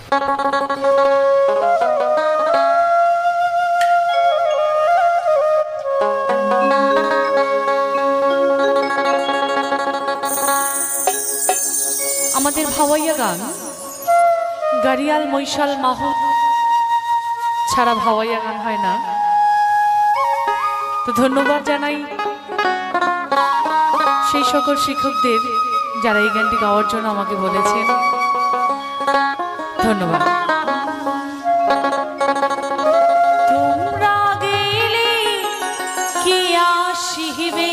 আমাদের ভাওয়াইয়া গান গাড়িয়াল মৈশাল মাহুত ছাড়া ভাওয়াইয়া গান হয় না। তো ধন্যবাদ জানাই সেই সকল শিক্ষকদের যারা এই গানটি গাওয়ার জন্য আমাকে বলেছেন। ধন্যবাদ। তোমরা গেলে কি আসিবে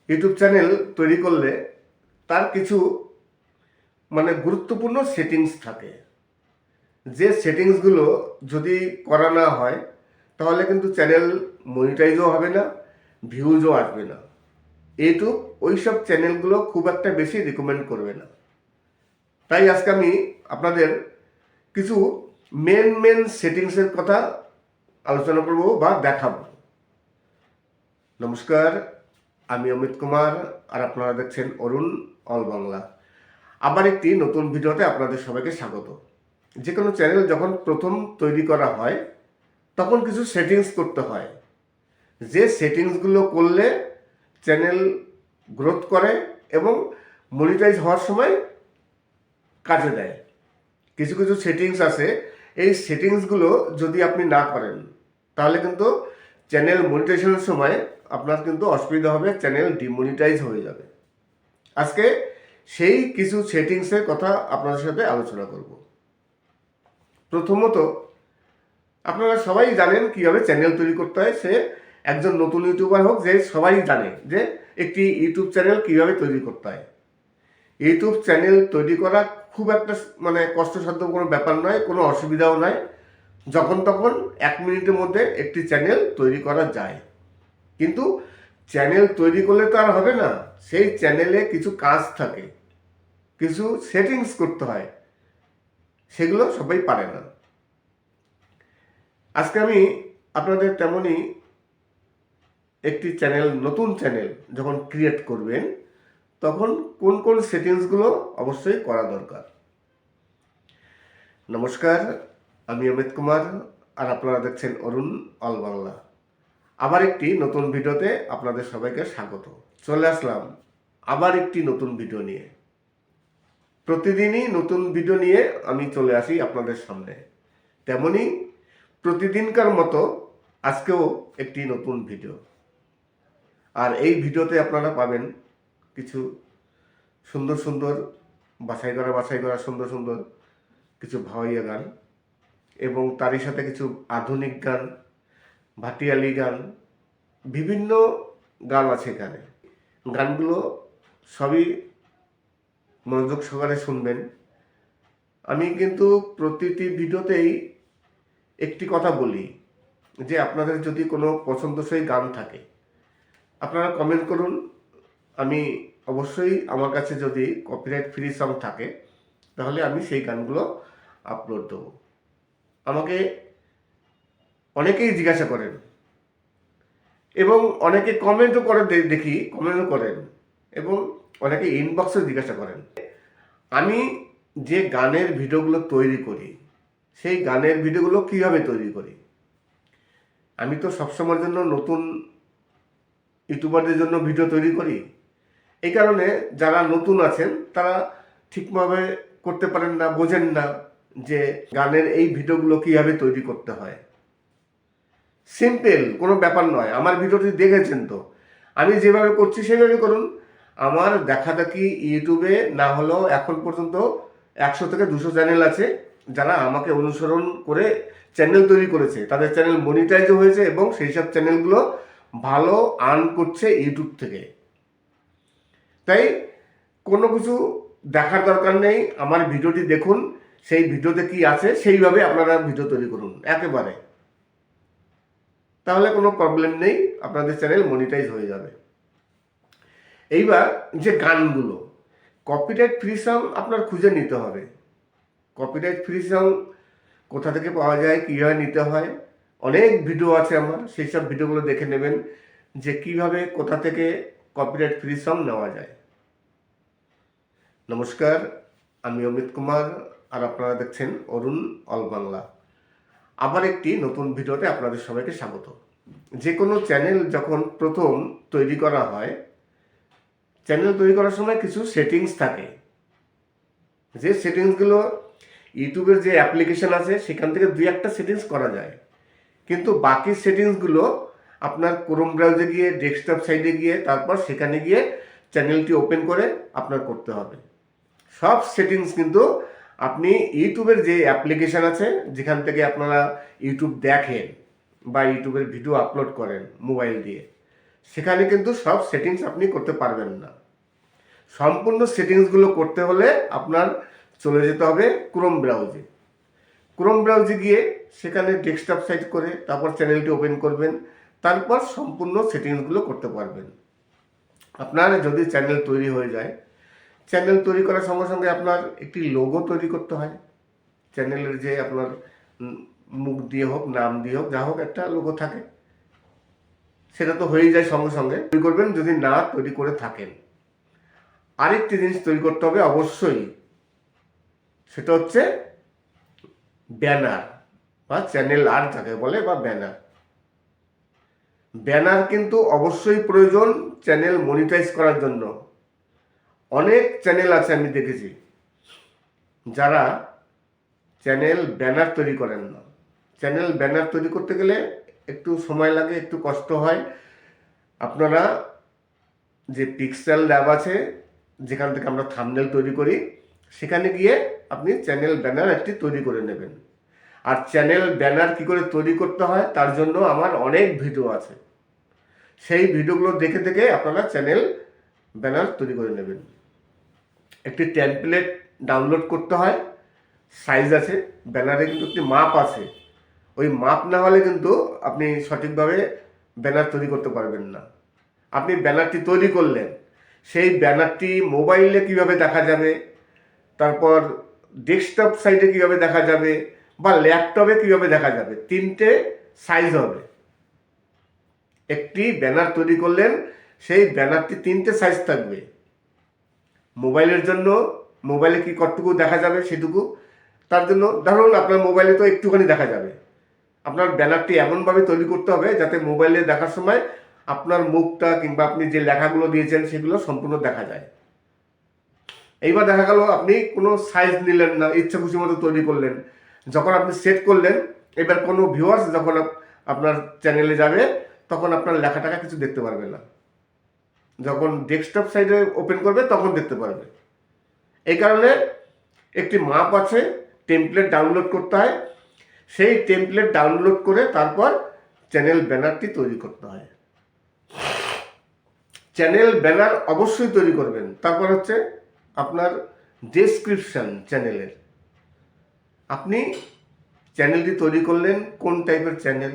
ইউটিউব চ্যানেল তৈরি করলে তার কিছু গুরুত্বপূর্ণ সেটিংস থাকে, যে সেটিংসগুলো যদি করা না হয় তাহলে কিন্তু চ্যানেল মনিটাইজও হবে না, ভিউজও আসবে না। ইউটিউব ওই সব চ্যানেলগুলো খুব একটা বেশি রিকমেন্ড করবে না। তাই আজকে আমি আপনাদের কিছু মেন সেটিংসের কথা আলোচনা করব বা দেখাবো। নমস্কার, আমি অমিত কুমার, আর আপনারা দেখছেন অরুণ অল বাংলা। আবার একটি নতুন ভিডিওতে আপনাদের সবাইকে স্বাগত। যে কোনো চ্যানেল যখন প্রথম তৈরি করা হয় তখন কিছু সেটিংস করতে হয়, যে সেটিংসগুলো করলে চ্যানেল গ্রোথ করে এবং মনিটাইজ হওয়ার সময় কাজে দেয়। কিছু কিছু সেটিংস আছে, এই সেটিংসগুলো যদি আপনি না করেন তাহলে কিন্তু চ্যানেল মনিটাইজেশনের সময় আপনার কিন্তু অসুবিধা হবে, চ্যানেল ডিমনিটাইজ হয়ে যাবে। আজকে সেই কিছু সেটিংসের কথা আপনাদের সাথে আলোচনা করব। প্রথমত, আপনারা সবাই জানেন কীভাবে চ্যানেল তৈরি করতে হয়। সে একজন নতুন ইউটিউবার হোক, যে সবাই জানে যে একটি ইউটিউব চ্যানেল কীভাবে তৈরি করতে হয়। ইউটিউব চ্যানেল তৈরি করা খুব একটা কষ্টসাধ্য কোনো ব্যাপার নয়, কোনো অসুবিধাও নয়। যখন তখন 1 মিনিটের মধ্যে একটি চ্যানেল তৈরি করা যায়। কিন্তু চ্যানেল তৈরি করলে তো আর হবে না, সেই চ্যানেলে কিছু কাজ থাকে, কিছু সেটিংস করতে হয়, সেগুলো সবাই পারে না। আজকে আমি আপনাদের তেমনই একটি চ্যানেল, নতুন চ্যানেল যখন ক্রিয়েট করবেন তখন কোন কোন সেটিংসগুলো অবশ্যই করা দরকার। নমস্কার, আমি অমিত কুমার, আর আপনারা দেখছেন অরুণ অল বাংলা। আবার একটি নতুন ভিডিওতে আপনাদের সবাইকে স্বাগত। চলে আসলাম আবার একটি নতুন ভিডিও নিয়ে। প্রতিদিনই নতুন ভিডিও নিয়ে আমি চলে আসি আপনাদের সামনে, তেমনি প্রতিদিনকার মতো আজকেও একটি নতুন ভিডিও। আর এই ভিডিওতে আপনারা পাবেন কিছু সুন্দর সুন্দর বাছাই করা সুন্দর সুন্দর কিছু ভাওয়াইয়া গান, এবং তারই সাথে কিছু আধুনিক গান, ভাটিয়ালি গান, বিভিন্ন গান আছে এখানে। গানগুলো সবই মনোযোগ সহকারে শুনবেন। আমি কিন্তু প্রতিটি ভিডিওতেই একটি কথা বলি যে আপনাদের যদি কোনো পছন্দসই গান থাকে আপনারা কমেন্ট করুন। আমি অবশ্যই, আমার কাছে যদি কপিরাইট ফ্রি সং থাকে তাহলে আমি সেই গানগুলো আপলোড দেবো। আমাকে অনেকেই জিজ্ঞাসা করেন এবং অনেকে কমেন্টও করে, দেখি কমেন্টও করেন, এবং অনেকে ইনবক্সে জিজ্ঞাসা করেন আমি যে গানের ভিডিওগুলো তৈরি করি সেই গানের ভিডিওগুলো কীভাবে তৈরি করি। আমি তো সবসময়ের জন্য নতুন ইউটিউবারদের জন্য ভিডিও তৈরি করি। এই কারণে যারা নতুন আছেন তারা ঠিকভাবে করতে পারেন না, বোঝেন না যে গানের এই ভিডিওগুলো কীভাবে তৈরি করতে হয়। সিম্পল কোনো ব্যাপার নয়। আমার ভিডিওটি দেখেছেন তো, আমি যেভাবে করছি সেভাবে করুন। আমার দেখাদেখি ইউটিউবে না হলেও এখন পর্যন্ত 100 থেকে 200 চ্যানেল আছে যারা আমাকে অনুসরণ করে চ্যানেল তৈরি করেছে, তাদের চ্যানেল মনিটাইজও হয়েছে এবং সেই সব চ্যানেলগুলো ভালো আর্ন করছে ইউটিউব থেকে। তাই কোনো কিছু দেখার দরকার নেই, আমার ভিডিওটি দেখুন, সেই ভিডিওতে কি আছে সেইভাবে আপনারা ভিডিও তৈরি করুন একেবারে, তাহলে কোনো প্রবলেম নেই, আপনাদের চ্যানেল মনিটাইজ হয়ে যাবে। এইবার যে গানগুলো কপিরাইট ফ্রি সং আপনার খুঁজে নিতে হবে। কপিরাইট ফ্রি সং কোথা থেকে পাওয়া যায়, কীভাবে নিতে হয়, অনেক ভিডিও আছে আমার, সেই সব ভিডিওগুলো দেখে নেবেন যে কিভাবে কোথা থেকে কপিরাইট ফ্রি সং নেওয়া যায়। নমস্কার, আমি অমিত কুমার, আর আপনারা দেখছেন অরুণ অল বাংলা। আবার একটি নতুন ভিডিওতে আপনাদের সবাইকে স্বাগত। যে কোনো চ্যানেল যখন প্রথম তৈরি করা হয়, চ্যানেল তৈরি করার সময় কিছু সেটিংস থাকে, যে সেটিংসগুলো ইউটিউবের যে অ্যাপ্লিকেশন আছে সেখান থেকে 2-1টা সেটিংস করা যায়, কিন্তু বাকি সেটিংসগুলো আপনার ক্রোম ব্রাউজারে গিয়ে, ডেস্কটপ সাইডে গিয়ে, তারপর সেখানে গিয়ে চ্যানেলটি ওপেন করে আপনার করতে হবে। সব সেটিংস কিন্তু আপনি ইউটিউবের যে অ্যাপ্লিকেশান আছে যেখান থেকে আপনারা ইউটিউব দেখেন বা ইউটিউবের ভিডিও আপলোড করেন মোবাইল দিয়ে, সেখানে কিন্তু সব সেটিংস আপনি করতে পারবেন না। সম্পূর্ণ সেটিংসগুলো করতে হলে আপনার চলে যেতে হবে ক্রোম ব্রাউজে। ক্রোম ব্রাউজে গিয়ে সেখানে ডেস্কটপ সাইট করে তারপর চ্যানেলটি ওপেন করবেন, তারপর সম্পূর্ণ সেটিংসগুলো করতে পারবেন। আপনার যদি চ্যানেল তৈরি হয়ে যায়, চ্যানেল তৈরি করার সঙ্গে সঙ্গে আপনার একটি লোগো তৈরি করতে হয়। চ্যানেলের যে আপনার মুখ দিয়ে হোক, নাম দিয়ে হোক, যা হোক একটা লোগো থাকে, সেটা তো হয়েই যায় সঙ্গে সঙ্গে। তৈরি করবেন যদি না তৈরি করে থাকেন। আরেকটি জিনিস তৈরি করতে হবে অবশ্যই, সেটা হচ্ছে ব্যানার বা চ্যানেল আর্ট যাকে বলে, বা ব্যানার। ব্যানার কিন্তু অবশ্যই প্রয়োজন চ্যানেল মনিটাইজ করার জন্য। অনেক চ্যানেল আছে আমি দেখেছি যারা চ্যানেল ব্যানার তৈরি করেন না। চ্যানেল ব্যানার তৈরি করতে গেলে একটু সময় লাগে, একটু কষ্ট হয়। আপনারা যে পিক্সেল ল্যাব আছে, যেখান থেকে আমরা থাম্বনেল তৈরি করি, সেখানে গিয়ে আপনি চ্যানেল ব্যানার একটি তৈরি করে নেবেন। আর চ্যানেল ব্যানার কি করে তৈরি করতে হয় তার জন্য আমার অনেক ভিডিও আছে, সেই ভিডিওগুলো দেখে দেখে আপনারা চ্যানেল ব্যানার তৈরি করে নেবেন। একটি টেমপ্লেট ডাউনলোড করতে হয়, সাইজ আছে, ব্যানারে কিন্তু একটি মাপ আছে। ওই মাপ না হলে কিন্তু আপনি সঠিকভাবে ব্যানার তৈরি করতে পারবেন না। আপনি ব্যানারটি তৈরি করলেন, সেই ব্যানারটি মোবাইলে কিভাবে দেখা যাবে, তারপর ডেস্কটপ সাইটে কিভাবে দেখা যাবে, বা ল্যাপটপে কিভাবে দেখা যাবে, তিনটে সাইজ হবে। একটি ব্যানার তৈরি করলেন, সেই ব্যানারটি তিনটে সাইজ থাকবে। মোবাইলের জন্য মোবাইলে কি কতটুকু দেখা যাবে সেটুকু, তার জন্য ধরুন আপনার মোবাইলে তো একটুখানি দেখা যাবে, আপনার ব্যানারটি এমনভাবে তৈরি করতে হবে যাতে মোবাইলে দেখার সময় আপনার মুখটা কিংবা আপনি যে লেখাগুলো দিয়েছেন সেগুলো সম্পূর্ণ দেখা যায়। এইবার দেখা গেল আপনি কোনো সাইজ নিলেন না, ইচ্ছা খুশি মতো তৈরি করলেন। যখন আপনি সেট করলেন, এবার কোনো ভিউয়ার্স যখন আপনার চ্যানেলে যাবে তখন আপনার লেখাটাকে কিছু দেখতে পারবে না। যখন ডেস্কটপ সাইটে ওপেন করবে তখন দেখতে পারবে। এই কারণে একটি মাপ আছে, টেমপ্লেট ডাউনলোড করতে হয়। সেই টেমপ্লেট ডাউনলোড করে তারপর চ্যানেল ব্যানারটি তৈরি করতে হয়। চ্যানেল ব্যানার অবশ্যই তৈরি করবেন। তারপর হচ্ছে আপনার ডেসক্রিপশন চ্যানেলের। আপনি চ্যানেলটি তৈরি করলেন, কোন টাইপের চ্যানেল,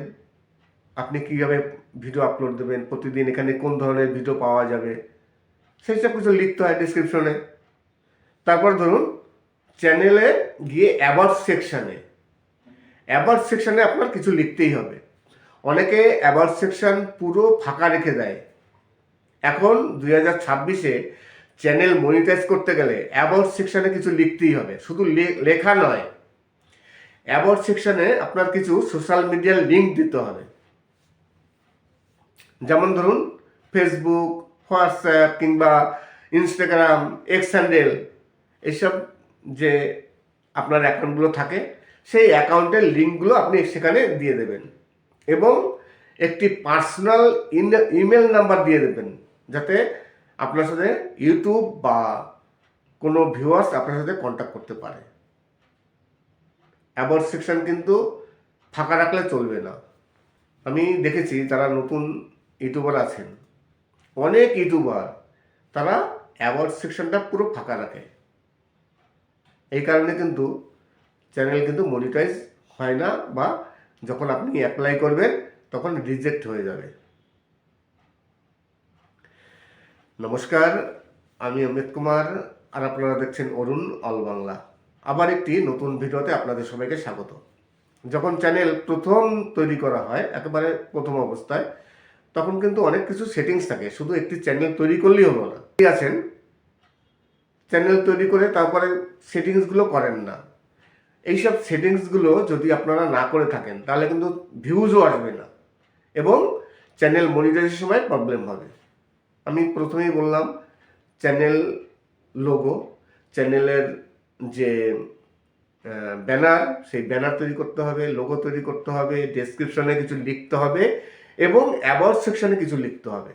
আপনি কীভাবে ভিডিও আপলোড দেবেন, প্রতিদিন এখানে কোন ধরনের ভিডিও পাওয়া যাবে, সেই সব কিছু লিখতে হয় ডিসক্রিপশনে। তারপর ধরুন চ্যানেলে গিয়ে অ্যাবাউট সেকশানে আপনার কিছু লিখতেই হবে। অনেকে অ্যাবাউট সেকশন পুরো ফাঁকা রেখে দেয়। এখন 2026-এ চ্যানেল মনিটাইজ করতে গেলে অ্যাবাউট সেকশনে কিছু লিখতেই হবে, শুধু লেখা নয়। অ্যাবাউট সেকশনে আপনার কিছু সোশ্যাল মিডিয়ার লিঙ্ক দিতে হবে। যেমন ধরুন ফেসবুক, হোয়াটসঅ্যাপ কিংবা ইনস্টাগ্রাম, এক্স হ্যান্ডেল, এইসব যে আপনার অ্যাকাউন্টগুলো থাকে, সেই অ্যাকাউন্টের লিঙ্কগুলো আপনি সেখানে দিয়ে দেবেন এবং একটি পার্সোনাল ইমেল নাম্বার দিয়ে দেবেন, যাতে আপনার সাথে ইউটিউব বা কোনো ভিউয়ার্স আপনার সাথে কন্ট্যাক্ট করতে পারে। অ্যাবাউট সেকশন কিন্তু ফাঁকা রাখলে চলবে না। আমি দেখেছি যারা নতুন ইউটিউবার আছেন, অনেক ইউটিউবার তারা অ্যাবাউট সেকশনটা পুরো ফাঁকা রাখে। এই কারণে কিন্তু চ্যানেল কিন্তু মনিটাইজ হয় না, বা যখন আপনি অ্যাপ্লাই করবেন তখন রিজেক্ট হয়ে যাবে। নমস্কার, আমি অমিত কুমার, আর আপনারা দেখছেন অরুণ অল বাংলা। আবার একটি নতুন ভিডিওতে আপনাদের সবাইকে স্বাগত। যখন চ্যানেল প্রথম তৈরি করা হয়, একেবারে প্রথম অবস্থায়, তখন কিন্তু অনেক কিছু সেটিংস থাকে। শুধু একটি চ্যানেল তৈরি করলেই হলো না। আছেন চ্যানেল তৈরি করে তারপরে সেটিংসগুলো করেন না। এইসব সেটিংসগুলো যদি আপনারা না করে থাকেন তাহলে কিন্তু ভিউজও আসবে না এবং চ্যানেল মনিটাইজের সময় প্রবলেম হবে। আমি প্রথমেই বললাম চ্যানেল লোগো, চ্যানেলের যে ব্যানার, সেই ব্যানার তৈরি করতে হবে, লোগো তৈরি করতে হবে, ডেসক্রিপশনে কিছু লিখতে হবে এবং অ্যাবাউট সেকশনে কিছু লিখতে হবে,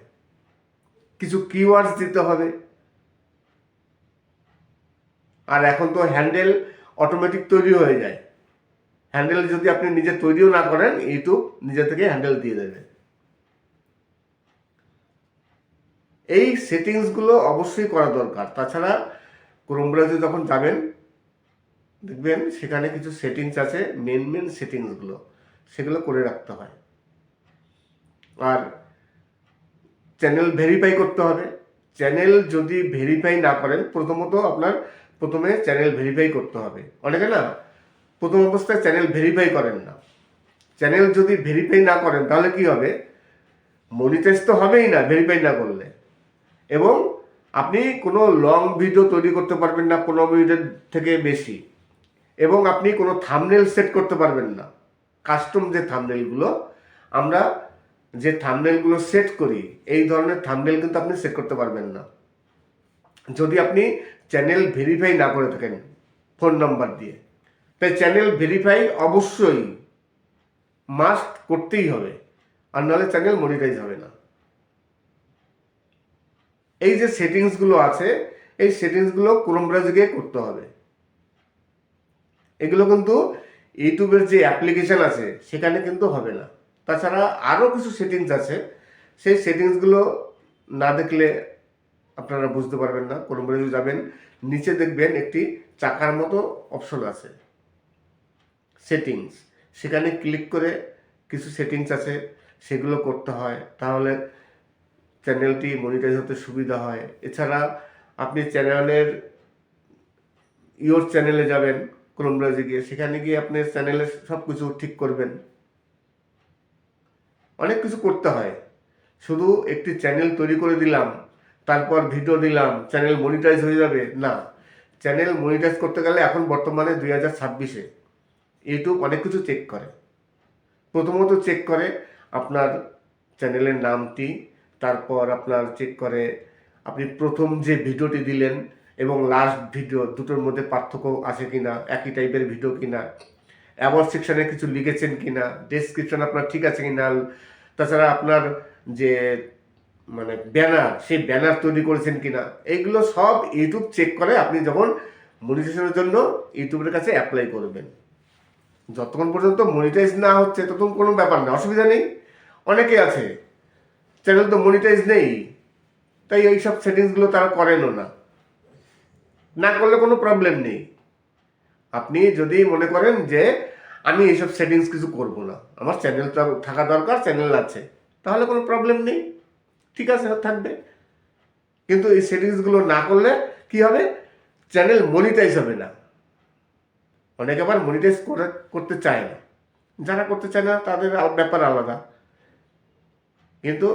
কিছু কিওয়ার্ডস দিতে হবে। আর এখন তো হ্যান্ডেল অটোমেটিক তৈরি হয়ে যায়। হ্যান্ডেল যদি আপনি নিজে তৈরিও না করেন, ইউটিউব নিজে থেকে হ্যান্ডেল দিয়ে দেবে। এই সেটিংসগুলো অবশ্যই করা দরকার। তাছাড়া ক্রোম ব্রাউজারে যখন যাবেন দেখবেন সেখানে কিছু সেটিংস আছে, মেন সেটিংসগুলো সেগুলো করে রাখতে হয়। আর চ্যানেল ভেরিফাই করতে হবে। চ্যানেল যদি ভেরিফাই না করেন, প্রথমে চ্যানেল ভেরিফাই করতে হবে। অনেকে না প্রথম অবস্থায় চ্যানেল ভেরিফাই করেন না। চ্যানেল যদি ভেরিফাই না করেন তাহলে কি হবে, মনিটাইজ তো হবেই না ভেরিফাই না করলে, এবং আপনি কোনো লং ভিডিও তৈরি করতে পারবেন না 15 মিনিটের থেকে বেশি, এবং আপনি কোনো থাম্বনেল সেট করতে পারবেন না। কাস্টম যে থাম্বনেলগুলো আমরা যে থাম্বনেলগুলো সেট করি, এই ধরনের থাম্বনেল কিন্তু আপনি সেট করতে পারবেন না যদি আপনি চ্যানেল ভেরিফাই না করে থাকেন ফোন নাম্বার দিয়ে। তাই চ্যানেল ভেরিফাই অবশ্যই মাস্ট করতেই হবে, আর নাহলে চ্যানেল মনিটাইজ হবে না। এই যে সেটিংসগুলো আছে, এই সেটিংসগুলো ক্রোম ব্রাউজারে গিয়ে করতে হবে। এগুলো কিন্তু ইউটিউবের যে অ্যাপ্লিকেশন আছে সেখানে কিন্তু হবে না। তাছাড়া আরও কিছু সেটিংস আছে, সেই সেটিংসগুলো না দেখলে আপনারা বুঝতে পারবেন না। ক্রোম ব্রাউজারে যাবেন, নিচে দেখবেন একটি চাকার মতো অপশন আছে সেটিংস, সেখানে ক্লিক করে কিছু সেটিংস আছে সেগুলো করতে হয়, তাহলে চ্যানেলটি মনিটাইজ হতে সুবিধা হয়। এছাড়া আপনি ইয়োর চ্যানেলে যাবেন ক্রোম ব্রাউজারে গিয়ে, সেখানে গিয়ে আপনি চ্যানেলের সব কিছু ঠিক করবেন। অনেক কিছু করতে হয়। শুধু একটি চ্যানেল তৈরি করে দিলাম, তারপর ভিডিও দিলাম, চ্যানেল মনিটাইজ হয়ে যাবে না। চ্যানেল মনিটাইজ করতে গেলে এখন বর্তমানে 2026-এ ইউটিউব অনেক কিছু চেক করে। প্রথমত চেক করে আপনার চ্যানেলের নামটি, তারপর আপনার চেক করে আপনি প্রথম যে ভিডিওটি দিলেন এবং লাস্ট ভিডিও দুটোর মধ্যে পার্থক্য আছে কিনা, একই টাইপের ভিডিও কিনা, অ্যাবাউট সেকশনে কিছু লিখেছেন কিনা, ডেসক্রিপশন আপনার ঠিক আছে কিনা, তাছাড়া আপনার যে ব্যানার, সেই ব্যানার তৈরি করেছেন কিনা, এইগুলো সব ইউটিউব চেক করে আপনি যখন মনিটাইজেশনের জন্য ইউটিউবের কাছে অ্যাপ্লাই করবেন। যতক্ষণ পর্যন্ত মনিটাইজ না হচ্ছে ততক্ষণ কোনো ব্যাপার না, অসুবিধা নেই। অনেকে আছে চ্যানেল তো মনিটাইজ নেই, তাই এইসব সেটিংসগুলো তারা করেনও না, না করলে কোনো প্রবলেম নেই। আপনি যদি মনে করেন যে আমি এইসব সেটিংস কিছু করব না, আমার চ্যানেল থাকা দরকার, চ্যানেল আছে, তাহলে কোনো প্রবলেম নেই, ঠিক আছে থাকবে। কিন্তু এই সেটিংসগুলো না করলে কি হবে, চ্যানেল মনিটাইজ হবে না। অনেকে আবার মনিটাইজ করতে চায় না, যারা করতে চায় না তাদের ব্যাপার আলাদা। কিন্তু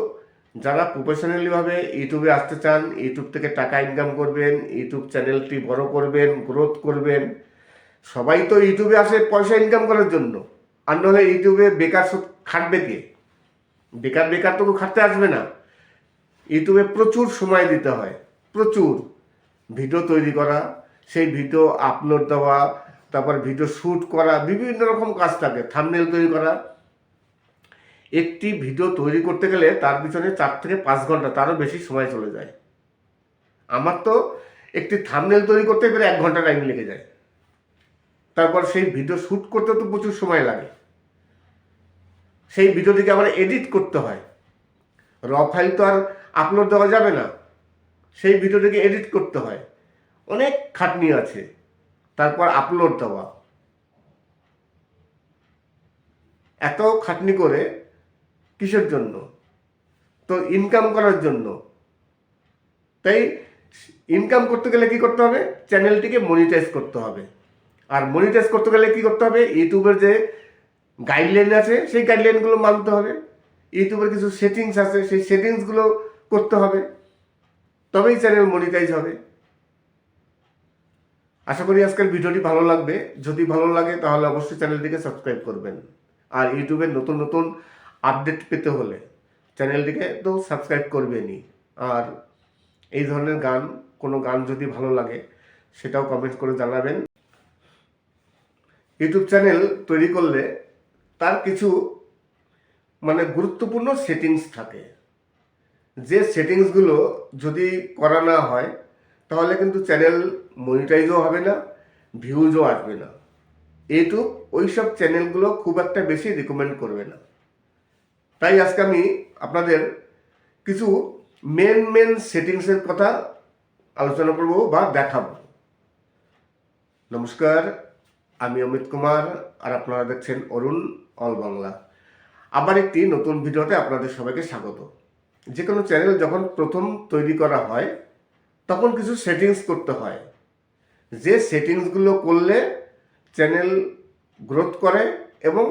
যারা প্রফেশনালিভাবে ইউটিউবে আসতে চান, ইউটিউব থেকে টাকা ইনকাম করবেন, ইউটিউব চ্যানেলটি বড় করবেন, গ্রোথ করবেন, সবাই তো ইউটিউবে আসে পয়সা ইনকাম করার জন্য, আর নাহলে ইউটিউবে বেকার খাটবে কে? বেকার তো খাটতে আসবে না। ইউটিউবে প্রচুর সময় দিতে হয়, প্রচুর ভিডিও তৈরি করা, সেই ভিডিও আপলোড দেওয়া, তারপর ভিডিও শ্যুট করা, বিভিন্ন রকম কাজ থাকে, থাম্বনেল তৈরি করা। একটি ভিডিও তৈরি করতে গেলে তার পিছনে 4 থেকে 5 ঘন্টা, তারও বেশি সময় চলে যায়। আমার তো একটি থাম্বনেল তৈরি করতে প্রায় 1 ঘন্টা টাইম লেগে যায়। তারপর সেই ভিডিও শ্যুট করতে তো প্রচুর সময় লাগে, সেই ভিডিওটিকে আবার এডিট করতে হয়। র ফাইল তো আর আপলোড দেওয়া যাবে না, সেই ভিডিওটিকে এডিট করতে হয়, অনেক খাটনি আছে। তারপর আপলোড দেওয়া, এত খাটনি করে কিসের জন্য? তো ইনকাম করার জন্য। তাই ইনকাম করতে গেলে কি করতে হবে, চ্যানেলটিকে মনিটাইজ করতে হবে। আর মনিটাইজ করতে গেলে কি করতে হবে, ইউটিউবের যে গাইডলাইন আছে সেই গাইডলাইনগুলো মানতে হবে, ইউটিউবের কিছু সেটিংস আছে সেই সেটিংসগুলো করতে হবে, তবেই চ্যানেল মনিটাইজ হবে। আশা করি আজকের ভিডিওটি ভালো লাগবে। যদি ভালো লাগে তাহলে অবশ্যই চ্যানেলটিকে সাবস্ক্রাইব করবেন। আর ইউটিউবের নতুন নতুন আপডেট পেতে হলে চ্যানেলটিকে তো সাবস্ক্রাইব করবেনই। আর এই ধরনের কোনো গান যদি ভালো লাগে সেটাও কমেন্ট করে জানাবেন। ইউটিউব চ্যানেল তৈরি করলে তার কিছু গুরুত্বপূর্ণ সেটিংস থাকে, যে সেটিংসগুলো যদি করা না হয় তাহলে কিন্তু চ্যানেল মনিটাইজও হবে না, ভিউজও আসবে না। ইউটিউব ওই সব চ্যানেলগুলো খুব একটা বেশি রিকমেন্ড করবে না। তাই আজকে আমি আপনাদের কিছু মেন সেটিংসের কথা আলোচনা করব বা দেখাবো। নমস্কার, আমি অমিত কুমার আর আপনারা দেখছেন অরুণ অল বাংলা। আবার একটি নতুন ভিডিওতে আপনাদের সবাইকে স্বাগত। যে কোনো চ্যানেল যখন প্রথম তৈরি করা হয় তখন কিছু সেটিংস করতে হয়, যে সেটিংসগুলো করলে চ্যানেল গ্রোথ করে এবং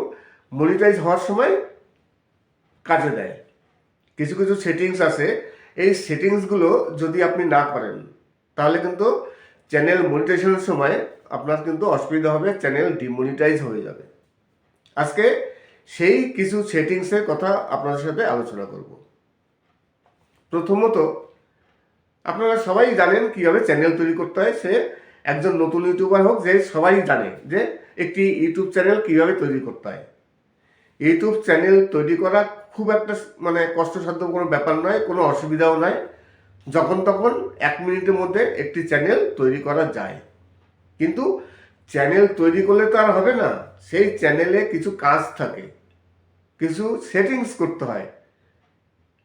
মনিটাইজ হওয়ার সময় কাজে দেয়। কিছু কিছু সেটিংস আছে, এই সেটিংসগুলো যদি আপনি না করেন তাহলে কিন্তু চ্যানেল মনিটাইজেশনের সময় আপনার কিন্তু অসুবিধা হবে, চ্যানেল ডিমনিটাইজ হয়ে যাবে। আজকে সেই কিছু সেটিংসের কথা আপনাদের সাথে আলোচনা করব। প্রথমত, আপনারা সবাই জানেন কীভাবে চ্যানেল তৈরি করতে হয়। সে একজন নতুন ইউটিউবার হোক, যে সবাই জানে যে একটি ইউটিউব চ্যানেল কীভাবে তৈরি করতে হয়। ইউটিউব চ্যানেল তৈরি করা খুব একটা কষ্টসাধ্য কোনো ব্যাপার নয়, কোনো অসুবিধাও নয়। যখন তখন 1 মিনিটের মধ্যে একটি চ্যানেল তৈরি করা যায়। কিন্তু চ্যানেল তৈরি করলে তো আর হবে না, সেই চ্যানেলে কিছু কাজ থাকে, কিছু সেটিংস করতে হয়,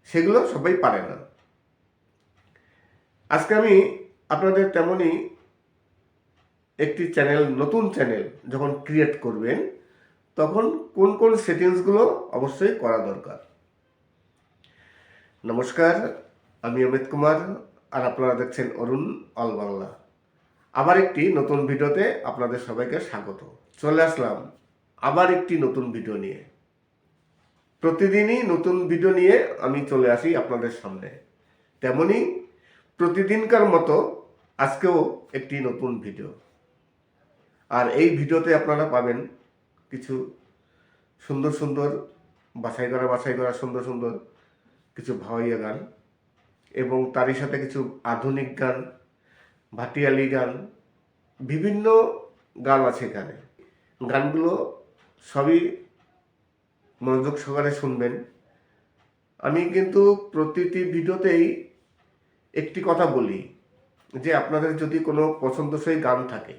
সেগুলো সবাই পারে না। আজকে আমি আপনাদের তেমনই একটি চ্যানেল, নতুন চ্যানেল যখন ক্রিয়েট করবেন তখন কোন কোন সেটিংসগুলো অবশ্যই করা দরকার। নমস্কার, আমি অমিত কুমার আর আপনারা দেখছেন অরুণ অল বাংলা। আবার একটি নতুন ভিডিওতে আপনাদের সবাইকে স্বাগত। চলে আসলাম আবার একটি নতুন ভিডিও নিয়ে। প্রতিদিনই নতুন ভিডিও নিয়ে আমি চলে আসি আপনাদের সামনে, তেমনি প্রতিদিনকার মতো আজকেও একটি নতুন ভিডিও। আর এই ভিডিওতে আপনারা পাবেন কিছু সুন্দর সুন্দর বাছাই করা সুন্দর সুন্দর কিছু ভাওয়াইয়া গান, এবং তারই সাথে কিছু আধুনিক গান, ভাটিয়ালি গান, বিভিন্ন গান আছে এখানে। গানগুলো সবই মনোযোগ সহকারে শুনবেন। আমি কিন্তু প্রতিটি ভিডিওতেই একটি কথা বলি যে আপনাদের যদি কোনো পছন্দসই গান থাকে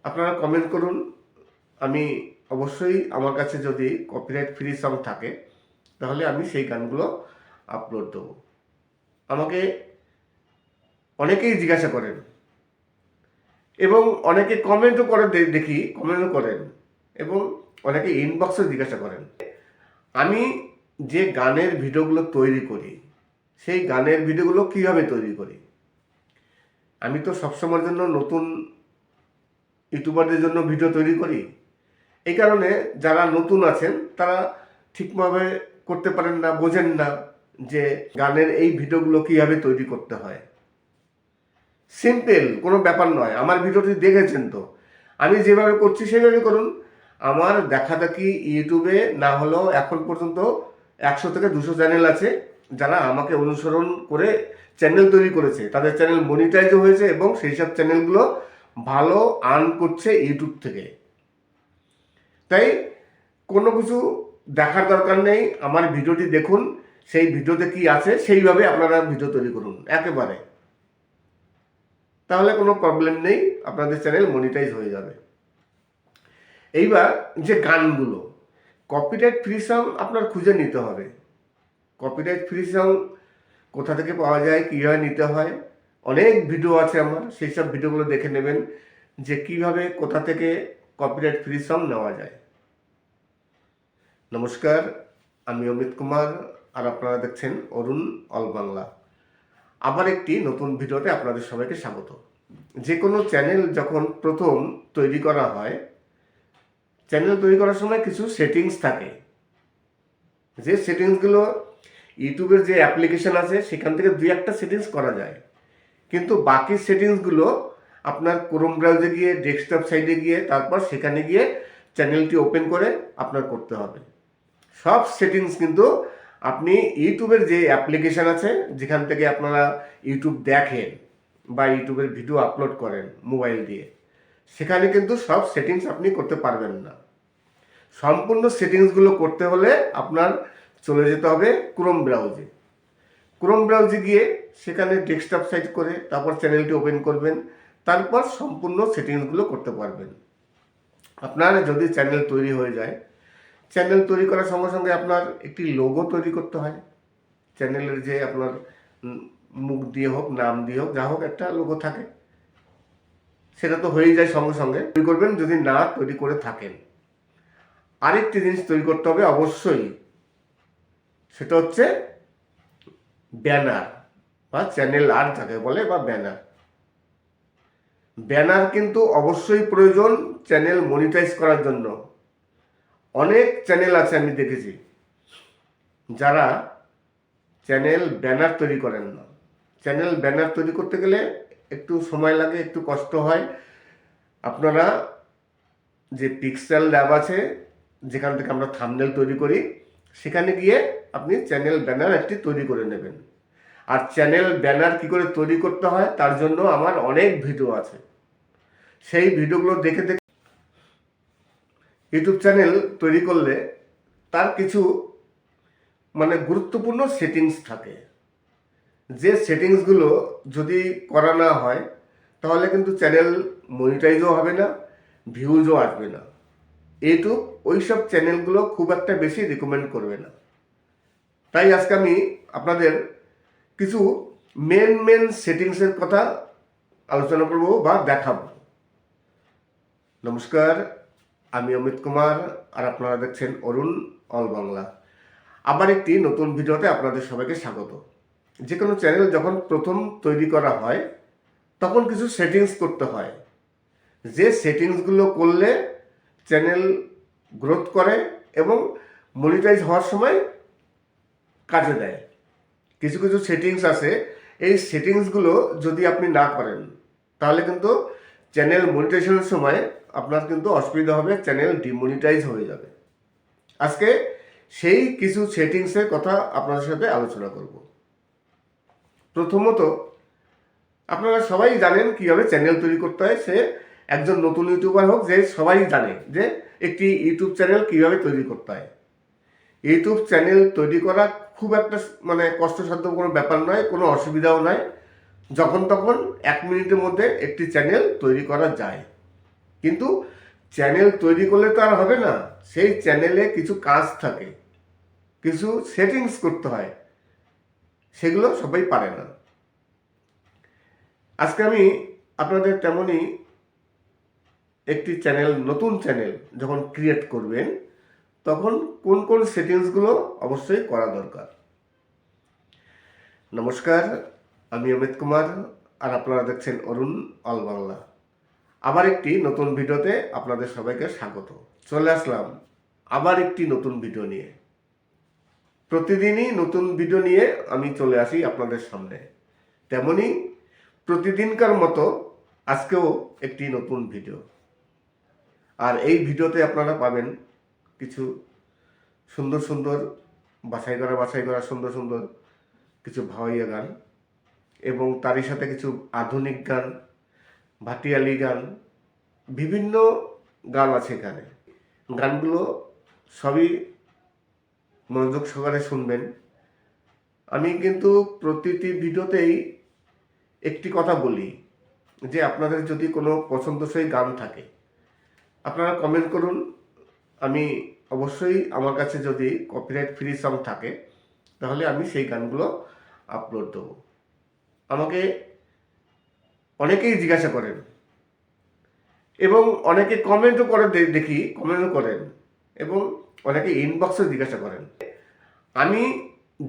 আপনারা কমেন্ট করুন। আমি অবশ্যই, আমার কাছে যদি কপিরাইট ফ্রি সং থাকে তাহলে আমি সেই গানগুলো আপলোড দেবো। আমাকে অনেকেই জিজ্ঞাসা করেন এবং অনেকে কমেন্টও করে, দেখি কমেন্টও করেন, এবং অনেকে ইনবক্সে জিজ্ঞাসা করেন আমি যে গানের ভিডিওগুলো তৈরি করি সেই গানের ভিডিওগুলো কীভাবে তৈরি করি। আমি তো সবসময়ের জন্য নতুন ইউটিউবারদের জন্য ভিডিও তৈরি করি। এই কারণে যারা নতুন আছেন তারা ঠিকভাবে করতে পারেন না, বোঝেন না যে গানের এই ভিডিওগুলো কীভাবে তৈরি করতে হয়। সিম্পল কোনো ব্যাপার নয়। আমার ভিডিওটি দেখেছেন তো, আমি যেভাবে করছি সেভাবে করুন। আমার দেখাদেখি ইউটিউবে না হলেও এখন পর্যন্ত 100 থেকে 200 চ্যানেল আছে যারা আমাকে অনুসরণ করে চ্যানেল তৈরি করেছে, তাদের চ্যানেল মনিটাইজও হয়েছে এবং সেই সব চ্যানেলগুলো ভালো আর্ন করছে ইউটিউব থেকে। তাই কোনো কিছু দেখার দরকার নেই, আমার ভিডিওটি দেখুন, সেই ভিডিওতে কি আছে সেইভাবে আপনারা ভিডিও তৈরি করুন একেবারে, তাহলে কোনো প্রবলেম নেই, আপনাদের চ্যানেল মনিটাইজ হয়ে যাবে। এইবার যে গানগুলো কপিরাইট ফ্রি সং আপনার খুঁজে নিতে হবে। কপিরাইট ফ্রি সং কোথা থেকে পাওয়া যায়, কীভাবে নিতে হয়, অনেক ভিডিও আছে আমার, সেই সব ভিডিওগুলো দেখে নেবেন যে কিভাবে কোথা থেকে কপিরাইট ফ্রি সং নেওয়া যায়। নমস্কার, আমি অমিত কুমার আর আপনারা দেখছেন অরুণ অল বাংলা। আবার একটি নতুন ভিডিওতে আপনাদের সবাইকে স্বাগত। যে কোনো চ্যানেল যখন প্রথম তৈরি করা হয়, চ্যানেল তৈরি করার সময় কিছু সেটিংস থাকে, যে সেটিংসগুলো ইউটিউবের যে অ্যাপ্লিকেশন আছে সেখান থেকে 2-1টা সেটিংস করা যায়, কিন্তু বাকি সেটিংসগুলো আপনার ক্রোম ব্রাউজারে গিয়ে, ডেস্কটপ সাইডে গিয়ে, তারপর সেখানে গিয়ে চ্যানেলটি ওপেন করে আপনার করতে হবে। সব সেটিংস কিন্তু আপনি ইউটিউবের যে অ্যাপ্লিকেশান আছে যেখান থেকে আপনারা ইউটিউব দেখেন বা ইউটিউবের ভিডিও আপলোড করেন মোবাইল দিয়ে, সেখানে কিন্তু সব সেটিংস আপনি করতে পারবেন না। সম্পূর্ণ সেটিংসগুলো করতে হলে আপনার চলে যেতে হবে ক্রোম ব্রাউজে। ক্রোম ব্রাউজে গিয়ে সেখানে ডেস্কটপ সাইট করে তারপর চ্যানেলটি ওপেন করবেন, তারপর সম্পূর্ণ সেটিংসগুলো করতে পারবেন। আপনার যদি চ্যানেল তৈরি হয়ে যায়, চ্যানেল তৈরি করার সঙ্গে সঙ্গে আপনার একটি লোগো তৈরি করতে হয়। চ্যানেলের যে আপনার মুখ দিয়ে হোক, নাম দিয়ে হোক, যা হোক একটা লোগো থাকে, সেটা তো হয়েই যায় সঙ্গে সঙ্গে। তৈরি করবেন যদি না তৈরি করে থাকেন। আরেকটি জিনিস তৈরি করতে হবে অবশ্যই, সেটা হচ্ছে ব্যানার বা চ্যানেল আর্ট যাকে বলে, বা ব্যানার। ব্যানার কিন্তু অবশ্যই প্রয়োজন চ্যানেল মনিটাইজ করার জন্য। অনেক চ্যানেল আছে আমি দেখেছি যারা চ্যানেল ব্যানার তৈরি করেন না। চ্যানেল ব্যানার তৈরি করতে গেলে একটু সময় লাগে, একটু কষ্ট হয়। আপনারা যে পিক্সেল ল্যাব আছে, যেখান থেকে আমরা থাম্বনেল তৈরি করি, সেখানে গিয়ে আপনি চ্যানেল ব্যানার একটি তৈরি করে নেবেন। আর চ্যানেল ব্যানার কি করে তৈরি করতে হয় তার জন্য আমার অনেক ভিডিও আছে, সেই ভিডিওগুলো দেখে দেখে ইউটিউব চ্যানেল তৈরি করলে তার কিছু গুরুত্বপূর্ণ সেটিংস থাকে, যে সেটিংসগুলো যদি করা না হয় তাহলে কিন্তু চ্যানেল মনিটাইজও হবে না, ভিউজও আসবে না। ইউটিউব ওইসব চ্যানেলগুলো খুব একটা বেশি রিকমেন্ড করবে না। তাই আজকে আমি আপনাদের কিছু মেন সেটিংসের কথা আলোচনা করব বা দেখাবো। নমস্কার, আমি অমিত কুমার, আর আপনারা দেখছেন অরুণ অল বাংলা। আবার একটি নতুন ভিডিওতে আপনাদের সবাইকে স্বাগত। যে কোনো চ্যানেল যখন প্রথম তৈরি করা হয় তখন কিছু সেটিংস করতে হয়, যে সেটিংসগুলো করলে চ্যানেল গ্রোথ করে এবং মনিটাইজ হওয়ার সময় কাজে দেয়। কিছু কিছু সেটিংস আছে, এই সেটিংসগুলো যদি আপনি না করেন তাহলে কিন্তু চ্যানেল মনিটাইজেশনের সময় আপনার কিন্তু অসুবিধা হবে, চ্যানেল ডিমনিটাইজ হয়ে যাবে। আজকে সেই কিছু সেটিংসের কথা আপনাদের সাথে আলোচনা করব। প্রথমত, আপনারা সবাই জানেন কীভাবে চ্যানেল তৈরি করতে হয়। সে একজন নতুন ইউটিউবার হোক, যে সবাই জানে যে একটি ইউটিউব চ্যানেল কীভাবে তৈরি করতে হয়। ইউটিউব চ্যানেল তৈরি করা খুব একটা কষ্টসাধ্য কোনো ব্যাপার নয়, কোনো অসুবিধাও নয়। যখন তখন 1 মিনিটের মধ্যে একটি চ্যানেল তৈরি করা যায়। কিন্তু চ্যানেল তৈরি করলে তো আর হবে না, সেই চ্যানেলে কিছু কাজ থাকে, কিছু সেটিংস করতে হয়, সেগুলো সবাই পারে না। আজকে আমি আপনাদের তেমনই একটি চ্যানেল, নতুন চ্যানেল যখন ক্রিয়েট করবেন তখন কোন কোন সেটিংসগুলো অবশ্যই করা দরকার। নমস্কার, আমি অমিত কুমার, আর আপনারা দেখছেন অরুণ অল বাংলা। আবার একটি নতুন ভিডিওতে আপনাদের সবাইকে স্বাগত। চলে আসলাম আবার একটি নতুন ভিডিও নিয়ে। প্রতিদিনই নতুন ভিডিও নিয়ে আমি চলে আসি আপনাদের সামনে, তেমনি প্রতিদিনকার মতো আজকেও একটি নতুন ভিডিও। আর এই ভিডিওতে আপনারা পাবেন কিছু সুন্দর সুন্দর বাছাই করা সুন্দর সুন্দর কিছু ভাওয়াইয়া গান, এবং তারই সাথে কিছু আধুনিক গান, ভাটিয়ালি গান, বিভিন্ন গান আছে এখানে। গানগুলো সবই মনোযোগ সহকারে শুনবেন। আমি কিন্তু প্রতিটি ভিডিওতেই একটি কথা বলি যে আপনাদের যদি কোনো পছন্দসই গান থাকে আপনারা কমেন্ট করুন। আমি অবশ্যই, আমার কাছে যদি কপিরাইট ফ্রি সং থাকে তাহলে আমি সেই গানগুলো আপলোড দেবো। আমাকে অনেকেই জিজ্ঞাসা করেন এবং অনেকে কমেন্টও করে, দেখি কমেন্টও করেন, এবং অনেকে ইনবক্সে জিজ্ঞাসা করেন আমি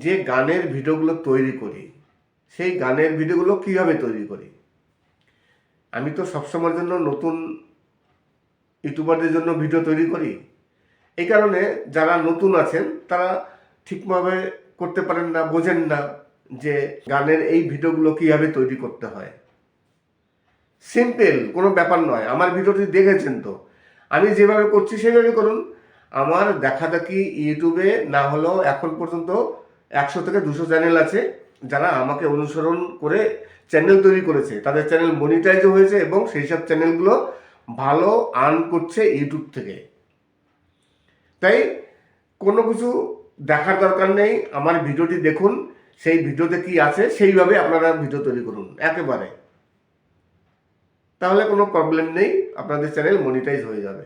যে গানের ভিডিওগুলো তৈরি করি সেই গানের ভিডিওগুলো কীভাবে তৈরি করি। আমি তো সবসময়ের জন্য নতুন ইউটিউবারদের জন্য ভিডিও তৈরি করি। এই কারণে যারা নতুন আছেন তারা ঠিকভাবে করতে পারেন না, বোঝেন না যে গানের এই ভিডিওগুলো কীভাবে তৈরি করতে হয়। সিম্পল কোনো ব্যাপার নয়। আমার ভিডিওটি দেখেছেন তো, আমি যেভাবে করছি সেভাবে করুন। আমার দেখাদেখি ইউটিউবে না হলেও এখন পর্যন্ত 100 থেকে 200 চ্যানেল আছে যারা আমাকে অনুসরণ করে চ্যানেল তৈরি করেছে, তাদের চ্যানেল মনিটাইজও হয়েছে এবং সেই সব চ্যানেলগুলো ভালো আর্ন করছে ইউটিউব থেকে। তাই কোনো কিছু দেখার দরকার নেই, আমার ভিডিওটি দেখুন, সেই ভিডিওতে কি আছে সেইভাবে আপনারা ভিডিও তৈরি করুন একেবারে, তাহলে কোনো প্রবলেম নেই, আপনাদের চ্যানেল মনিটাইজ হয়ে যাবে।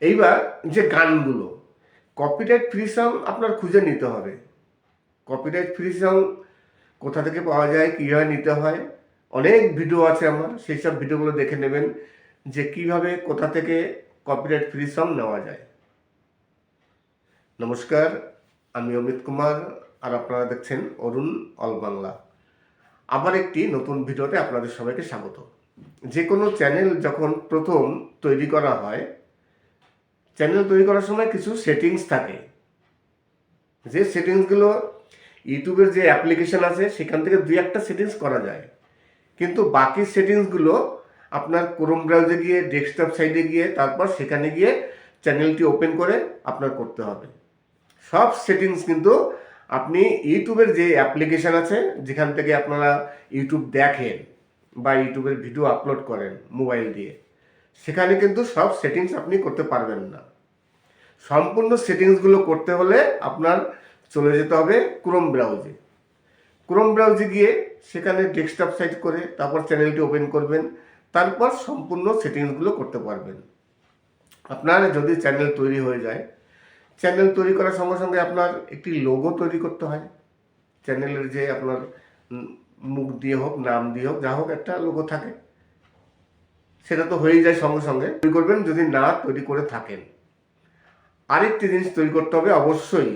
এইবার যে গানগুলো কপিরাইট ফ্রি সং আপনার খুঁজে নিতে হবে। কপিরাইট ফ্রি সং কোথা থেকে পাওয়া যায়, কীভাবে নিতে হয়, অনেক ভিডিও আছে আমার, সেই সব ভিডিওগুলো দেখে নেবেন যে কিভাবে কোথা থেকে কপিরাইট ফ্রি সং নেওয়া যায়। নমস্কার, আমি অমিত কুমার আর আপনারা দেখছেন অরুণ অল বাংলা। আবার একটি নতুন ভিডিওতে আপনাদের সবাইকে স্বাগত। যে কোনো চ্যানেল যখন প্রথম তৈরি করা হয়, চ্যানেল তৈরি করার সময় কিছু সেটিংস থাকে, যে সেটিংসগুলো ইউটিউবের যে অ্যাপ্লিকেশন আছে সেখান থেকে দুই একটা সেটিংস করা যায়, কিন্তু বাকি সেটিংসগুলো আপনার ক্রোম ব্রাউজারে গিয়ে ডেস্কটপ সাইডে গিয়ে তারপর সেখানে গিয়ে চ্যানেলটি ওপেন করে আপনার করতে হবে। সব সেটিংস কিন্তু আপনি ইউটিউবের যে অ্যাপ্লিকেশান আছে যেখান থেকে আপনারা ইউটিউব দেখেন বা ইউটিউবের ভিডিও আপলোড করেন মোবাইল দিয়ে, সেখানে কিন্তু সব সেটিংস আপনি করতে পারবেন না। সম্পূর্ণ সেটিংসগুলো করতে হলে আপনার চলে যেতে হবে ক্রোম ব্রাউজে। ক্রোম ব্রাউজে গিয়ে সেখানে ডেস্কটপ সাইট করে তারপর চ্যানেলটি ওপেন করবেন, তারপর সম্পূর্ণ সেটিংসগুলো করতে পারবেন। আপনার যদি চ্যানেল তৈরি হয়ে যায়, চ্যানেল তৈরি করার সঙ্গে সঙ্গে আপনার একটি লোগো তৈরি করতে হয়। চ্যানেলের যে আপনার মুখ দিয়ে হোক, নাম দিয়ে হোক, যা হোক একটা লোগো থাকে, সেটা তো হয়েই যায় সঙ্গে সঙ্গে। তৈরি করবেন যদি না তৈরি করে থাকেন। আরেকটি জিনিস তৈরি করতে হবে অবশ্যই,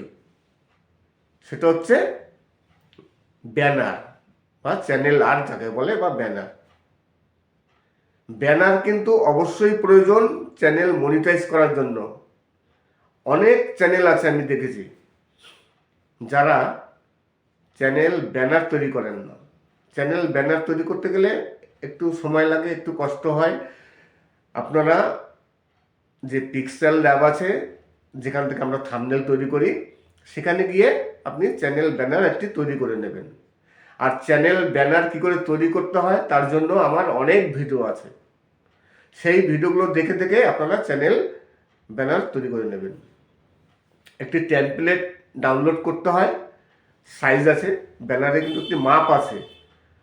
সেটা হচ্ছে ব্যানার বা চ্যানেল আর্ট যাকে বলে, বা ব্যানার। ব্যানার কিন্তু অবশ্যই প্রয়োজন চ্যানেল মনিটাইজ করার জন্য। অনেক চ্যানেল আছে আমি দেখেছি যারা চ্যানেল ব্যানার তৈরি করেন না। চ্যানেল ব্যানার তৈরি করতে গেলে একটু সময় লাগে, একটু কষ্ট হয়। আপনারা যে পিক্সেল ল্যাব আছে যেখান থেকে আমরা থাম্বনেল তৈরি করি, সেখানে গিয়ে আপনি চ্যানেল ব্যানার একটি তৈরি করে নেবেন। আর চ্যানেল ব্যানার কি করে তৈরি করতে হয় তার জন্য আমার অনেক ভিডিও আছে, সেই ভিডিওগুলো দেখে দেখে আপনারা চ্যানেল ব্যানার তৈরি করে নেবেন। একটি টেমপ্লেট ডাউনলোড করতে হয়, সাইজ আছে, ব্যানারে কিন্তু একটি মাপ আছে।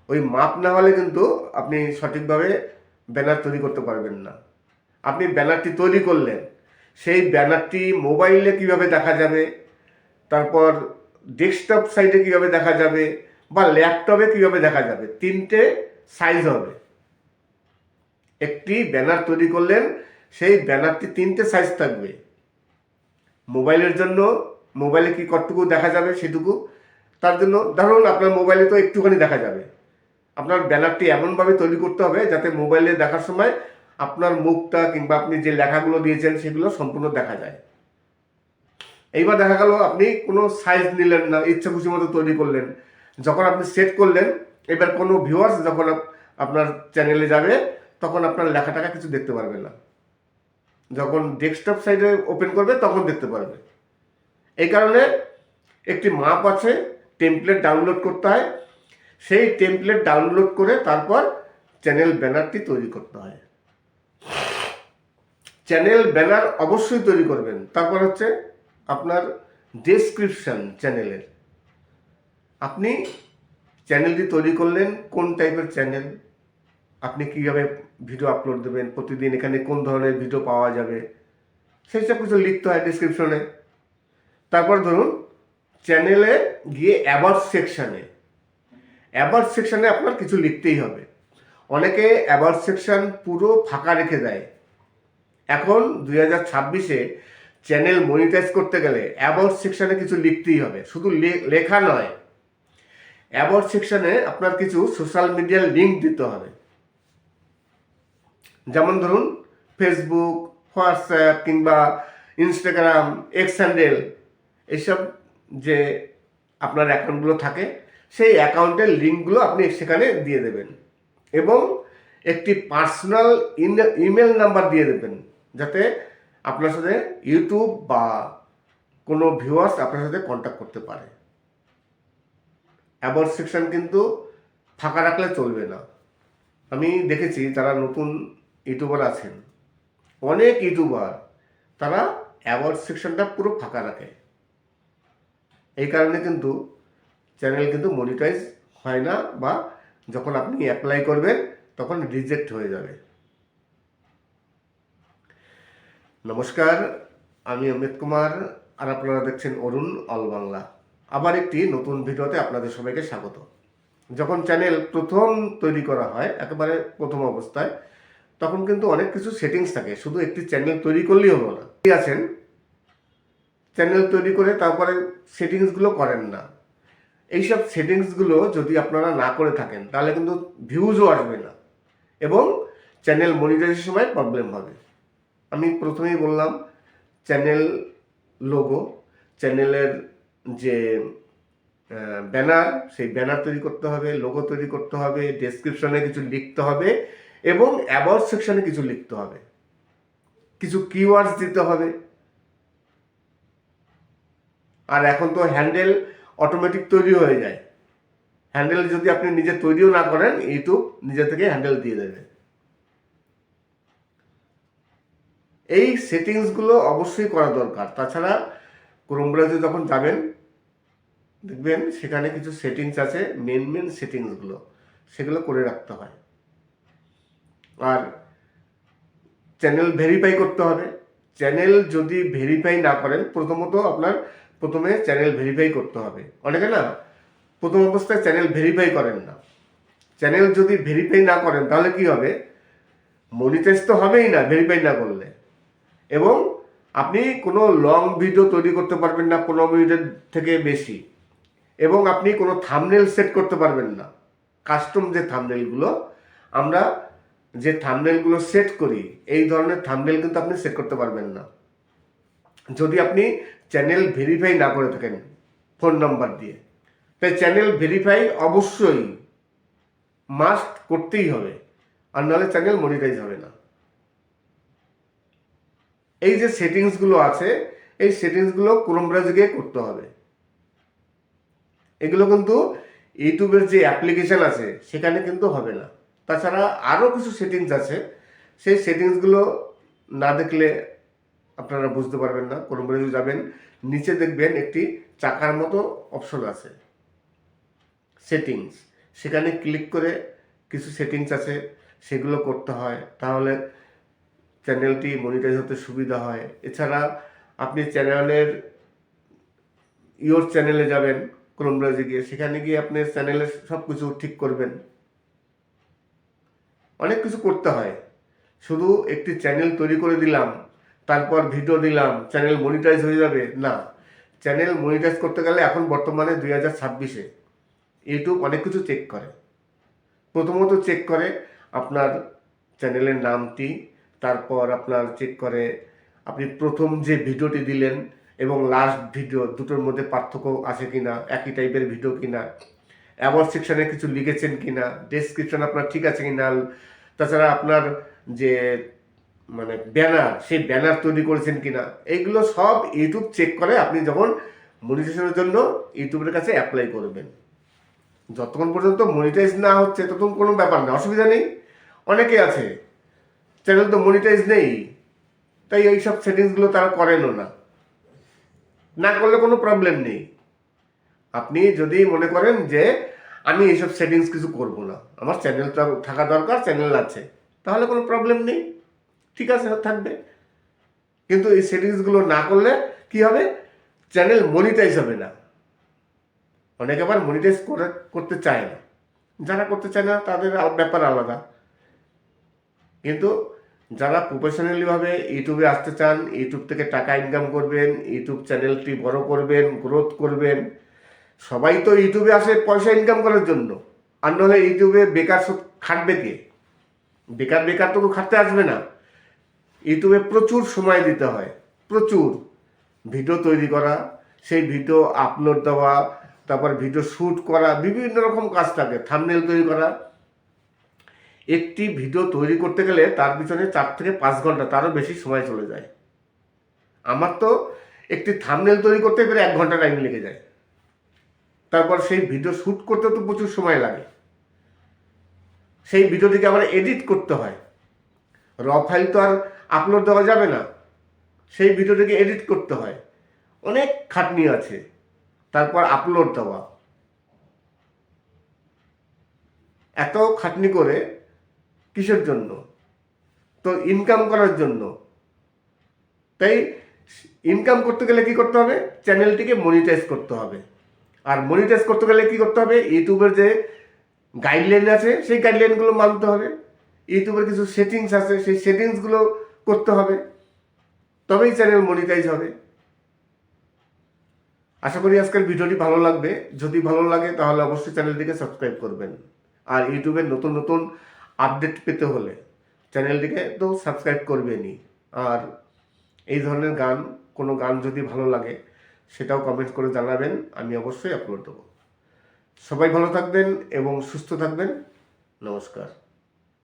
ওই মাপ না হলে কিন্তু আপনি সঠিকভাবে ব্যানার তৈরি করতে পারবেন না। আপনি ব্যানারটি তৈরি করলেন, সেই ব্যানারটি মোবাইলে কিভাবে দেখা যাবে, তারপর ডেস্কটপ সাইটে কিভাবে দেখা যাবে, বা ল্যাপটপে কিভাবে দেখা যাবে, তিনটে সাইজ হবে। একটি ব্যানার তৈরি করলেন, সেই ব্যানারটি তিনটে সাইজ থাকবে। মোবাইলের জন্য মোবাইলে কি কতটুকু দেখা যাবে সেটুকু, তার জন্য ধরুন আপনার মোবাইলে তো একটুখানি দেখা যাবে, আপনার ব্যানারটি এমনভাবে তৈরি করতে হবে যাতে মোবাইলে দেখার সময় আপনার মুখটা কিংবা আপনি যে লেখাগুলো দিয়েছেন সেগুলো সম্পূর্ণ দেখা যায়। এইবার দেখা গেল আপনি কোনো সাইজ নিলেন না, ইচ্ছা খুশি মতো তৈরি করলেন, যখন আপনি সেট করলেন, এবার কোনো ভিউয়ার্স যখন আপনার চ্যানেলে যাবে তখন আপনার লেখাটাকে কিছু দেখতে পারবে না। যখন ডেস্কটপ সাইডে ওপেন করবে তখন দেখতে পারবে। এই কারণে একটি মাপ আছে, টেমপ্লেট ডাউনলোড করতে হয়, সেই টেমপ্লেট ডাউনলোড করে তারপর চ্যানেল ব্যানারটি তৈরি করতে হয়। চ্যানেল ব্যানার অবশ্যই তৈরি করবেন। তারপর হচ্ছে আপনার ডেসক্রিপশন চ্যানেলের। আপনি চ্যানেলটি তৈরি করলেন, কোন টাইপের চ্যানেল, আপনি কীভাবে ভিডিও আপলোড দেবেন, প্রতিদিন এখানে কোন ধরনের ভিডিও পাওয়া যাবে, সেই সব কিছু লিখতে হয় ডেসক্রিপশনে। তারপর ধরুন চ্যানেলে গিয়ে অ্যাবাউট সেকশানে আপনার কিছু লিখতেই হবে। অনেকে অ্যাবাউট সেকশন পুরো ফাঁকা রেখে দেয়। এখন 2026-এ চ্যানেল মনিটাইজ করতে গেলে অ্যাবাউট সেকশানে কিছু লিখতেই হবে। শুধু লেখা নয়, অ্যাবাউট সেকশানে আপনার কিছু সোশ্যাল মিডিয়ার লিঙ্ক দিতে হবে। যেমন ধরুন ফেসবুক, হোয়াটসঅ্যাপ কিংবা ইনস্টাগ্রাম, এক্স হ্যান্ডেল, এইসব যে আপনার অ্যাকাউন্টগুলো থাকে, সেই অ্যাকাউন্টের লিঙ্কগুলো আপনি সেখানে দিয়ে দেবেন এবং একটি পার্সোনাল ইমেল নাম্বার দিয়ে দেবেন, যাতে আপনার সাথে ইউটিউব বা কোনো ভিউয়ার্স আপনার সাথে কন্ট্যাক্ট করতে পারে। অ্যাবাউট সেকশন কিন্তু ফাঁকা রাখলে চলবে না। আমি দেখেছি যারা নতুন ইউটিউবার আছেন, অনেক ইউটিউবার তারা অ্যাবাউট সেকশনটা পুরো ফাঁকা রাখে। এই কারণে কিন্তু চ্যানেল কিন্তু মনিটাইজ হয় না, বা যখন আপনি অ্যাপ্লাই করবেন তখন রিজেক্ট হয়ে যাবে। নমস্কার, আমি অমিত কুমার আর আপনারা দেখছেন অরুণ অল বাংলা। আবার একটি নতুন ভিডিওতে আপনাদের সবাইকে স্বাগত। যখন চ্যানেল প্রথম তৈরি করা হয় একেবারে প্রথম অবস্থায়, তখন কিন্তু অনেক কিছু সেটিংস থাকে, শুধু একটি চ্যানেল তৈরি করলেই হলো না। আছেন চ্যানেল তৈরি করে তারপরে সেটিংসগুলো করেন না, এইসব সেটিংসগুলো যদি আপনারা না করে থাকেন তাহলে কিন্তু ভিউজও আসবে না এবং চ্যানেল মনিটাইজেশনের সময় প্রবলেম হবে। আমি প্রথমেই বললাম চ্যানেল লোগো, চ্যানেলের যে ব্যানার, সেই ব্যানার তৈরি করতে হবে, লোগো তৈরি করতে হবে, ডেসক্রিপশনে কিছু লিখতে হবে এবং অ্যাবাউট সেকশনে কিছু লিখতে হবে, কিছু কিওয়ার্ডস দিতে হবে। আর এখন তো হ্যান্ডেল অটোমেটিক তৈরি হয়ে যায়, হ্যান্ডেল যদি আপনি নিজে তৈরিও না করেন ইউটিউব নিজে থেকে হ্যান্ডেল দিয়ে দেবে। এই সেটিংসগুলো অবশ্যই করা দরকার। তাছাড়া ক্রোম ব্রাউজারে যখন যাবেন দেখবেন সেখানে কিছু সেটিংস আছে, মেন সেটিংসগুলো সেগুলো করে রাখতে হয়। আর চ্যানেল ভেরিফাই করতে হবে। চ্যানেল যদি ভেরিফাই না করেন, প্রথমে চ্যানেল ভেরিফাই করতে হবে। অনেকে না প্রথম অবস্থায় চ্যানেল ভেরিফাই করেন না। চ্যানেল যদি ভেরিফাই না করেন তাহলে কি হবে, মনিটাইজ তো হবেই না ভেরিফাই না করলে, এবং আপনি কোনো লং ভিডিও তৈরি করতে পারবেন না 15 মিনিটের থেকে বেশি, এবং আপনি কোনো থাম্বনেল সেট করতে পারবেন না। কাস্টম যে থাম্বনেলগুলো আমরা যে থাম্বনেলগুলো সেট করি, এই ধরনের থাম্বনেল কিন্তু আপনি সেট করতে পারবেন না যদি আপনি চ্যানেল ভেরিফাই না করে থাকেন ফোন নাম্বার দিয়ে। তাই চ্যানেল ভেরিফাই অবশ্যই মাস্ট করতেই হবে, আর নাহলে চ্যানেল মনিটাইজ হবে না। এই যে সেটিংসগুলো আছে, এই সেটিংসগুলো ক্রোম ব্রাউজারে গিয়ে করতে হবে। এগুলো কিন্তু ইউটিউবের যে অ্যাপ্লিকেশন আছে সেখানে কিন্তু হবে না। তাছাড়া আরও কিছু সেটিংস আছে, সেই সেটিংসগুলো না দেখলে আপনারা বুঝতে পারবেন না। ক্রোম ব্রাউজারে যাবেন, নিচে দেখবেন একটি চাকার মতো অপশন আছে সেটিংস, সেখানে ক্লিক করে কিছু সেটিংস আছে সেগুলো করতে হয়, তাহলে চ্যানেলটি মনিটাইজ হতে সুবিধা হয়। এছাড়া আপনি ইয়োর চ্যানেলে যাবেন ক্রোম ব্রাউজারে গিয়ে, সেখানে গিয়ে আপনি চ্যানেলের সব কিছু ঠিক করবেন। অনেক কিছু করতে হয়, শুধু একটি চ্যানেল তৈরি করে দিলাম তারপর ভিডিও দিলাম চ্যানেল মনিটাইজ হয়ে যাবে না। চ্যানেল মনিটাইজ করতে গেলে এখন বর্তমানে 2026-এ ইউটিউব অনেক কিছু চেক করে। প্রথমত চেক করে আপনার চ্যানেলের নামটি, তারপর আপনার চেক করে আপনি প্রথম যে ভিডিওটি দিলেন এবং লাস্ট ভিডিও দুটোর মধ্যে পার্থক্য আছে কিনা, একই টাইপের ভিডিও কিনা, অ্যাবাউট সেকশনে কিছু লিখেছেন কিনা, ডেসক্রিপশন আপনার ঠিক আছে কিনা, তাছাড়া আপনার যে ব্যানার, সেই ব্যানার তৈরি করেছেন কিনা, এইগুলো সব ইউটিউব চেক করে আপনি যখন মনিটাইজেশনের জন্য ইউটিউবের কাছে অ্যাপ্লাই করবেন। যতক্ষণ পর্যন্ত মনিটাইজ না হচ্ছে ততক্ষণ কোনো ব্যাপার না, অসুবিধা নেই। অনেকে আছে চ্যানেল তো মনিটাইজ নেই, তাই এইসব সেটিংসগুলো তারা করেনও না, না করলে কোনো প্রবলেম নেই। আপনি যদি মনে করেন যে আমি এইসব সেটিংস কিছু করব না, আমার চ্যানেলটা থাকা দরকার, চ্যানেল আছে, তাহলে কোনো প্রবলেম নেই, ঠিক আছে থাকবে। কিন্তু এই সেটিংসগুলো না করলে কি হবে, চ্যানেল মনিটাইজ হবে না। অনেকে আবার মনিটাইজ করতে চায় না, যারা করতে চায় না তাদের ব্যাপার আলাদা। কিন্তু যারা প্রফেশনালিভাবে ইউটিউবে আসতে চান, ইউটিউব থেকে টাকা ইনকাম করবেন, ইউটিউব চ্যানেলটি বড় করবেন, গ্রোথ করবেন, সবাই তো ইউটিউবে আসে পয়সা ইনকাম করার জন্য, আর নাহলে ইউটিউবে বেকার খাটবে কে? বেকার তো খাটতে আসবে না। ইউটিউবে প্রচুর সময় দিতে হয়, প্রচুর ভিডিও তৈরি করা, সেই ভিডিও আপলোড দেওয়া, তারপর ভিডিও শ্যুট করা, বিভিন্ন রকম কাজ থাকে, থাম্বনেল তৈরি করা। একটি ভিডিও তৈরি করতে গেলে তার পিছনে 4 থেকে 5 ঘন্টা, তারও বেশি সময় চলে যায়। আমার তো একটি থাম্বনেল তৈরি করতে প্রায় 1 ঘন্টা টাইম লেগে যায়। তারপর সেই ভিডিও শ্যুট করতে তো প্রচুর সময় লাগে, সেই ভিডিওটিকে আবার এডিট করতে হয়, র ফাইল তো আর আপলোড দেওয়া যাবে না, সেই ভিডিওটিকে এডিট করতে হয়, অনেক খাটনি আছে। তারপর আপলোড দেওয়া, এত খাটনি করে কিসের জন্য? তো ইনকাম করার জন্য। তাই ইনকাম করতে গেলে কি করতে হবে, চ্যানেলটিকে মনিটাইজ করতে হবে। আর মনিটাইজ করতে গেলে কি করতে হবে, ইউটিউবের যে গাইডলাইন আছে, সেই গাইডলাইনগুলো মানতে হবে। ইউটিউবের কিছু সেটিংস আছে, সেই সেটিংসগুলো করতে হবে, তবেই চ্যানেল মনিটাইজ হবে। আশা করি আজকের ভিডিওটি ভালো লাগবে। যদি ভালো লাগে তাহলে অবশ্যই চ্যানেলটিকে সাবস্ক্রাইব করবেন। আর ইউটিউবের নতুন নতুন আপডেট পেতে হলে চ্যানেলটিকে তো সাবস্ক্রাইব করবেনই। আর এই ধরনের কোনো গান যদি ভালো লাগে সেটাও কমেন্ট করে জানাবেন, আমি অবশ্যই আপলোড দেবো। সবাই ভালো থাকবেন এবং সুস্থ থাকবেন। নমস্কার।